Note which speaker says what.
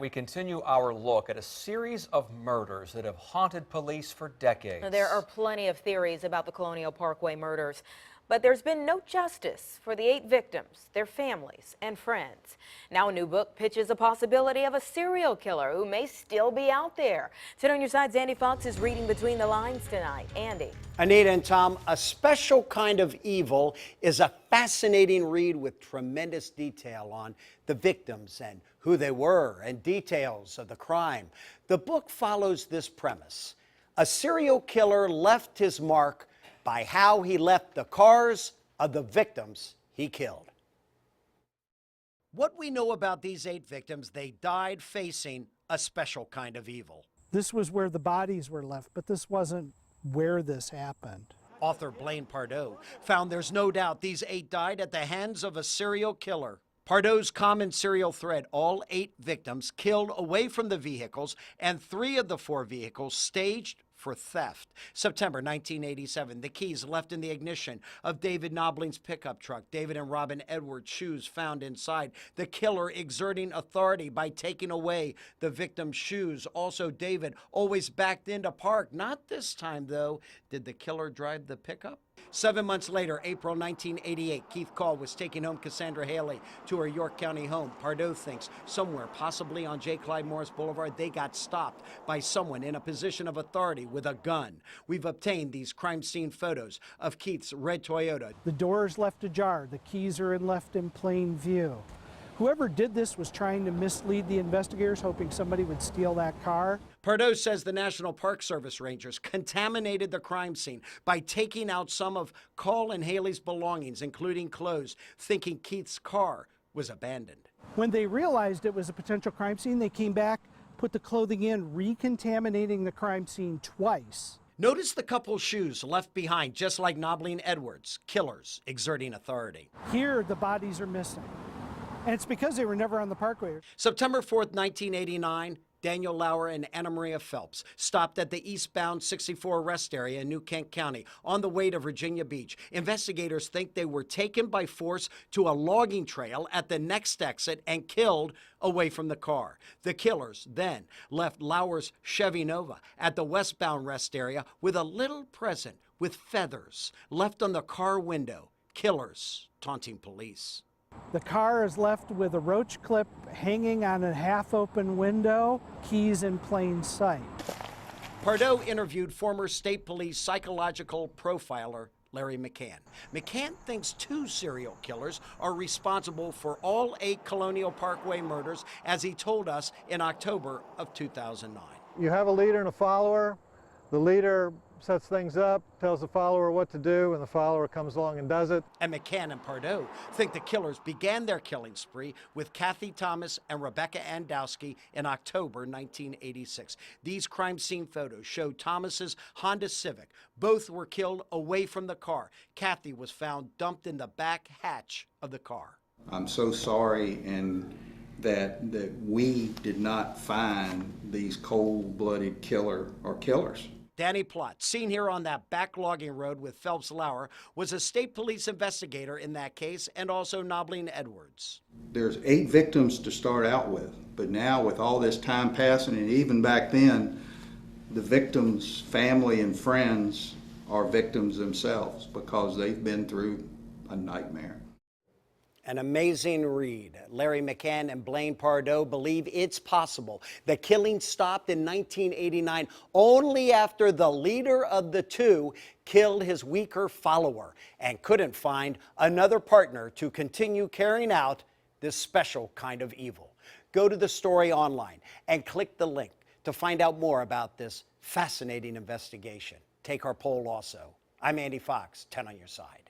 Speaker 1: we continue our look at a series of murders that have haunted police for decades.
Speaker 2: There are plenty of theories about the Colonial Parkway murders, but there's been no justice for the 8 victims, their families, and friends. Now a new book pitches a possibility of a serial killer who may still be out there. 10 on your side's Andy Fox is reading between the lines tonight. Andy.
Speaker 3: Anita and Tom, A Special Kind of Evil is a fascinating read with tremendous detail on the victims and who they were and details of the crime. The book follows this premise. A serial killer left his mark by how he left the cars of the victims he killed. What we know about these 8 victims, they died facing a special kind of evil.
Speaker 4: This was where the bodies were left, but this wasn't where this happened.
Speaker 3: Author Blaine Pardoe found there's no doubt these 8 died at the hands of a serial killer. Pardoe's common serial thread, all 8 victims killed away from the vehicles, and 3 of the 4 vehicles staged for theft. September 1987, the keys left in the ignition of David Nobling's pickup truck. David and Robin Edwards' shoes found inside. The killer exerting authority by taking away the victim's shoes. Also, David always backed into park. Not this time, though. Did the killer drive the pickup? 7 months later, April 1988, Keith Call was taking home Cassandra Haley to her York County home. Pardoe thinks somewhere, possibly on J. Clyde Morris Boulevard, they got stopped by someone in a position of authority with a gun. We've obtained these crime scene photos of Keith's red Toyota.
Speaker 4: The doors left ajar, the keys are left in plain view. Whoever did this was trying to mislead the investigators, hoping somebody would steal that car.
Speaker 3: Pardoe says the National Park Service Rangers contaminated the crime scene by taking out some of Call and Haley's belongings, including clothes, thinking Keith's car was abandoned.
Speaker 4: When they realized it was a potential crime scene, they came back, put the clothing in, recontaminating the crime scene twice.
Speaker 3: Notice the couple's shoes left behind, just like Nobling Edwards, killers exerting authority.
Speaker 4: Here, the bodies are missing. And it's because they were never on the Parkway.
Speaker 3: September 4th, 1989, Daniel Lauer and Anna Maria Phelps stopped at the eastbound 64 rest area in New Kent County on the way to Virginia Beach. Investigators think they were taken by force to a logging trail at the next exit and killed away from the car. The killers then left Lauer's Chevy Nova at the westbound rest area with a little present with feathers left on the car window. Killers taunting police.
Speaker 4: The car is left with a roach clip hanging on a half-open window, keys in plain sight.
Speaker 3: Pardoe interviewed former state police psychological profiler Larry McCann. McCann thinks 2 serial killers are responsible for all 8 Colonial Parkway murders, as he told us in October of 2009.
Speaker 5: You have a leader and a follower. The leader sets things up, tells the follower what to do, and the follower comes along and does it.
Speaker 3: And McCann and Pardoe think the killers began their killing spree with Kathy Thomas and Rebecca Andowski in October 1986. These crime scene photos show Thomas's Honda Civic. Both were killed away from the car. Kathy was found dumped in the back hatch of the car.
Speaker 6: I'm so sorry and that we did not find these cold-blooded killers.
Speaker 3: Danny Plott, seen here on that back logging road with Phelps Lauer, was a state police investigator in that case, and also Nobling Edwards.
Speaker 6: There's 8 victims to start out with, but now with all this time passing, and even back then, the victims' family and friends are victims themselves because they've been through a nightmare.
Speaker 3: An amazing read. Larry McCann and Blaine Pardoe believe it's possible the killing stopped in 1989 only after the leader of the 2 killed his weaker follower and couldn't find another partner to continue carrying out this special kind of evil. Go to the story online and click the link to find out more about this fascinating investigation. Take our poll also. I'm Andy Fox, 10 on your side.